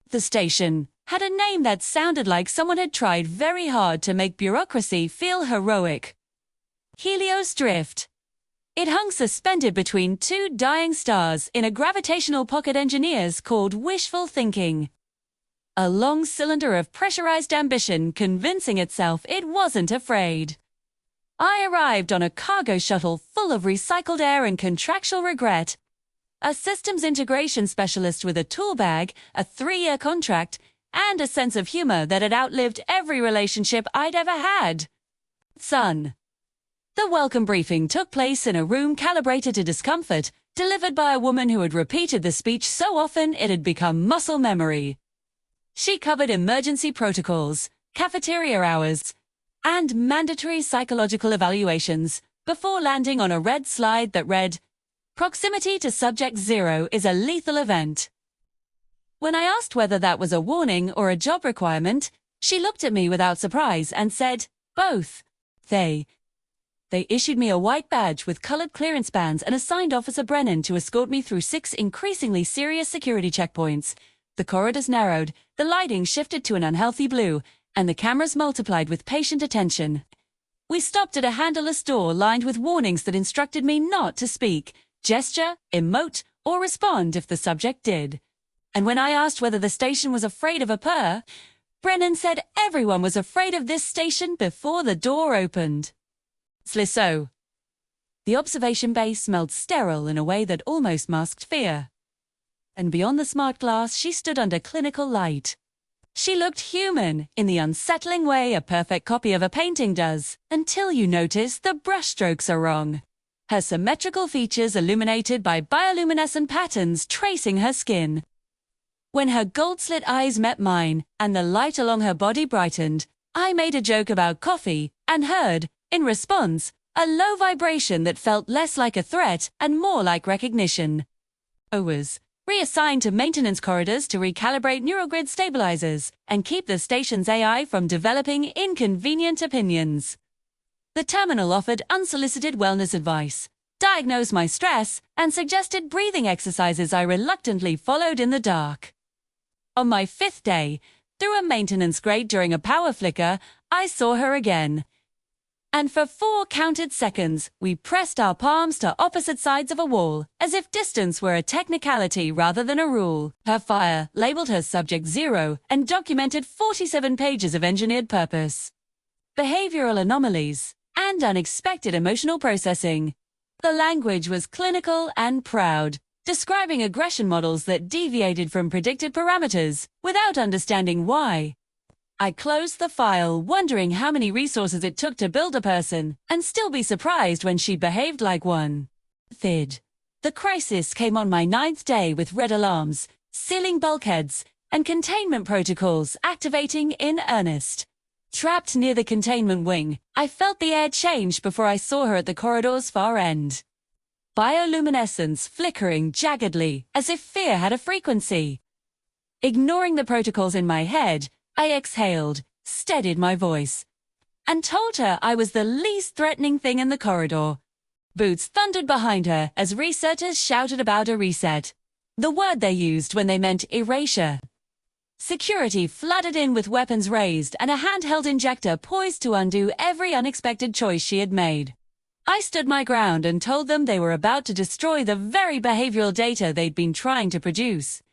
The station had a name that sounded like someone had tried very hard to make bureaucracy feel heroic. Helios Drift. It hung suspended between two dying stars in a gravitational pocket engineers called wishful thinking. A long cylinder of pressurized ambition convincing itself it wasn't afraid. I arrived on a cargo shuttle full of recycled air and contractual regret. A systems integration specialist with a tool bag, a 3-year contract, and a sense of humor that had outlived every relationship I'd ever had. Son. The welcome briefing took place in a room calibrated to discomfort, delivered by a woman who had repeated the speech so often it had become muscle memory. She covered emergency protocols, cafeteria hours, and mandatory psychological evaluations before landing on a red slide that read, "Proximity to Subject Zero is a lethal event." When I asked whether that was a warning or a job requirement, she looked at me without surprise and said, "Both." They issued me a white badge with colored clearance bands and assigned Officer Brennan to escort me through 6 increasingly serious security checkpoints. The corridors narrowed, the lighting shifted to an unhealthy blue, and the cameras multiplied with patient attention. We stopped at a handleless door lined with warnings that instructed me not to speak, gesture, emote, or respond if the subject did. And when I asked whether the station was afraid of a purr, Brennan said everyone was afraid of this station before the door opened. Slisso. The observation bay smelled sterile in a way that almost masked fear. And beyond the smart glass, she stood under clinical light. She looked human, in the unsettling way a perfect copy of a painting does, until you notice the brushstrokes are wrong. Her symmetrical features illuminated by bioluminescent patterns tracing her skin. When her gold-slit eyes met mine, and the light along her body brightened, I made a joke about coffee, and heard, in response, a low vibration that felt less like a threat and more like recognition. I was reassigned to maintenance corridors to recalibrate neural grid stabilizers and keep the station's AI from developing inconvenient opinions. The terminal offered unsolicited wellness advice, diagnosed my stress, and suggested breathing exercises I reluctantly followed in the dark. On my 5th day, through a maintenance grate during a power flicker, I saw her again. And for 4 counted seconds, we pressed our palms to opposite sides of a wall, as if distance were a technicality rather than a rule. Her fire labeled her Subject Zero and documented 47 pages of engineered purpose, behavioral anomalies, and unexpected emotional processing. The language was clinical and proud, describing aggression models that deviated from predicted parameters without understanding why. I closed the file, wondering how many resources it took to build a person, and still be surprised when she behaved like one. Thid. The crisis came on my 9th day with red alarms, sealing bulkheads, and containment protocols activating in earnest. Trapped near the containment wing, I felt the air change before I saw her at the corridor's far end. Bioluminescence flickering jaggedly, as if fear had a frequency. Ignoring the protocols in my head, I exhaled, steadied my voice, and told her I was the least threatening thing in the corridor. Boots thundered behind her as researchers shouted about a reset, the word they used when they meant erasure. Security flooded in with weapons raised and a handheld injector poised to undo every unexpected choice she had made. I stood my ground and told them they were about to destroy the very behavioral data they'd been trying to produce.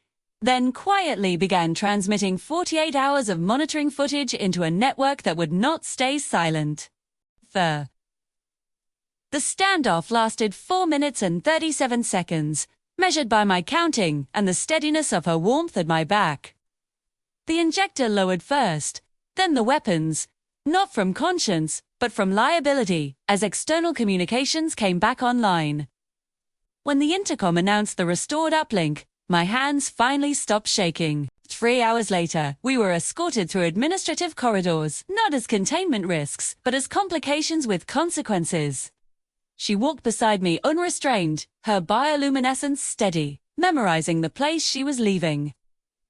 Then quietly began transmitting 48 hours of monitoring footage into a network that would not stay silent. The standoff lasted 4 minutes and 37 seconds, measured by my counting and the steadiness of her warmth at my back. The injector lowered first, then the weapons, not from conscience, but from liability, as external communications came back online. When the intercom announced the restored uplink, my hands finally stopped shaking. 3 hours later, we were escorted through administrative corridors, not as containment risks, but as complications with consequences. She walked beside me unrestrained, her bioluminescence steady, memorizing the place she was leaving.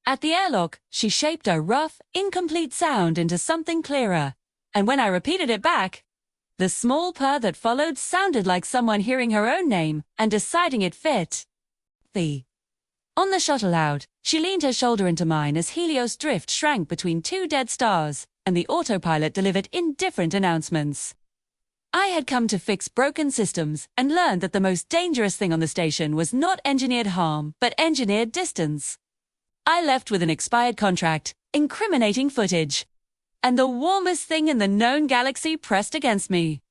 At the airlock, she shaped a rough, incomplete sound into something clearer, and when I repeated it back, the small purr that followed sounded like someone hearing her own name and deciding it fit. The On the shuttle out, she leaned her shoulder into mine as Helios Drift shrank between two dead stars, and the autopilot delivered indifferent announcements. I had come to fix broken systems and learned that the most dangerous thing on the station was not engineered harm, but engineered distance. I left with an expired contract, incriminating footage, and the warmest thing in the known galaxy pressed against me.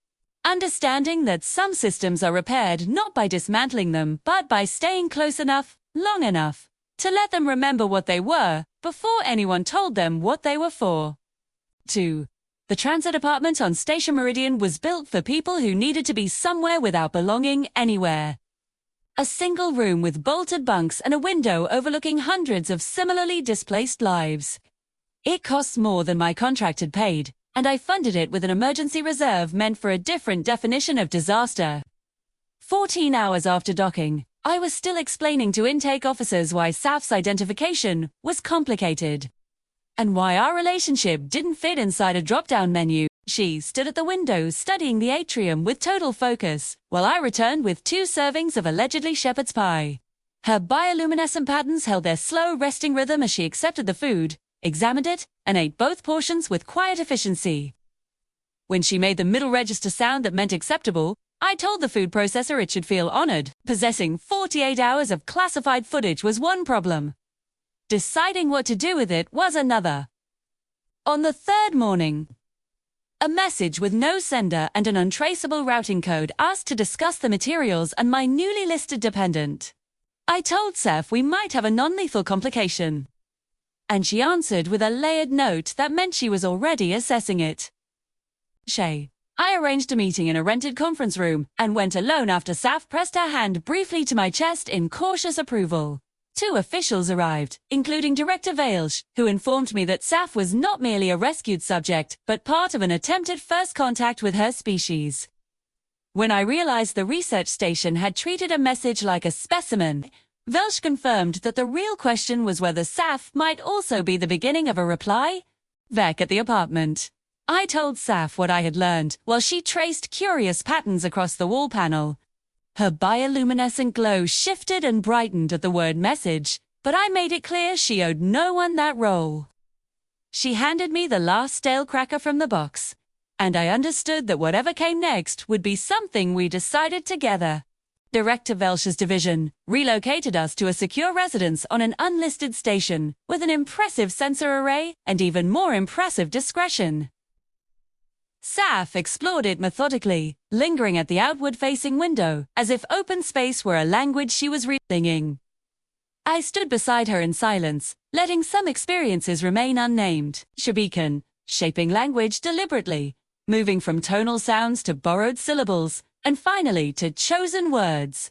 Understanding that some systems are repaired not by dismantling them, but by staying close enough, long enough, to let them remember what they were before anyone told them what they were for. 2. The transit apartment on Station Meridian was built for people who needed to be somewhere without belonging anywhere. A single room with bolted bunks and a window overlooking hundreds of similarly displaced lives. It costs more than my contract had paid, and I funded it with an emergency reserve meant for a different definition of disaster. 14 hours after docking, I was still explaining to intake officers why Saf's identification was complicated, and why our relationship didn't fit inside a drop-down menu. She stood at the window studying the atrium with total focus, while I returned with 2 servings of allegedly shepherd's pie. Her bioluminescent patterns held their slow resting rhythm as she accepted the food, examined it, and ate both portions with quiet efficiency. When she made the middle register sound that meant acceptable, I told the food processor it should feel honored. Possessing 48 hours of classified footage was one problem. Deciding what to do with it was another. On the 3rd morning, a message with no sender and an untraceable routing code asked to discuss the materials and my newly listed dependent. I told Saf we might have a non-lethal complication, and she answered with a layered note that meant she was already assessing it. I arranged a meeting in a rented conference room and went alone after Saf pressed her hand briefly to my chest in cautious approval. 2 officials arrived, including Director Vailsh, who informed me that Saf was not merely a rescued subject, but part of an attempted first contact with her species. When I realized the research station had treated a message like a specimen, Vailsh confirmed that the real question was whether Saf might also be the beginning of a reply. Back at the apartment, I told Saf what I had learned, while she traced curious patterns across the wall panel. Her bioluminescent glow shifted and brightened at the word message, but I made it clear she owed no one that role. She handed me the last stale cracker from the box, and I understood that whatever came next would be something we decided together. Director Velsh's division relocated us to a secure residence on an unlisted station with an impressive sensor array and even more impressive discretion. Saf explored it methodically, lingering at the outward-facing window, as if open space were a language she was reading. I stood beside her in silence, letting some experiences remain unnamed. She began shaping language deliberately, moving from tonal sounds to borrowed syllables, and finally to chosen words.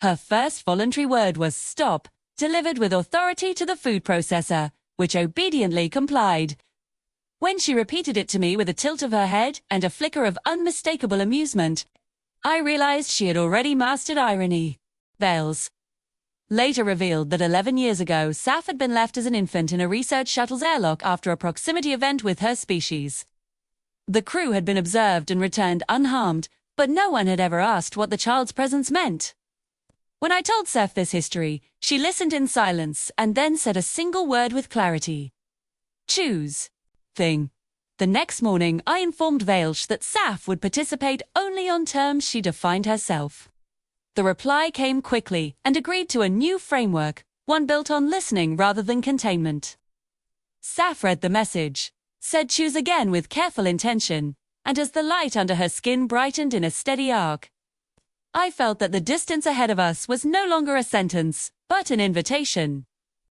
Her first voluntary word was stop, delivered with authority to the food processor, which obediently complied. When she repeated it to me with a tilt of her head and a flicker of unmistakable amusement, I realized she had already mastered irony. Vailsh later revealed that 11 years ago, Saf had been left as an infant in a research shuttle's airlock after a proximity event with her species. The crew had been observed and returned unharmed, but no one had ever asked what the child's presence meant. When I told Saf this history, she listened in silence and then said a single word with clarity. Choose. Thing. The next morning, I informed Vailsh that Saf would participate only on terms she defined herself. The reply came quickly and agreed to a new framework, one built on listening rather than containment. Saf read the message, said choose again with careful intention, and as the light under her skin brightened in a steady arc, I felt that the distance ahead of us was no longer a sentence, but an invitation.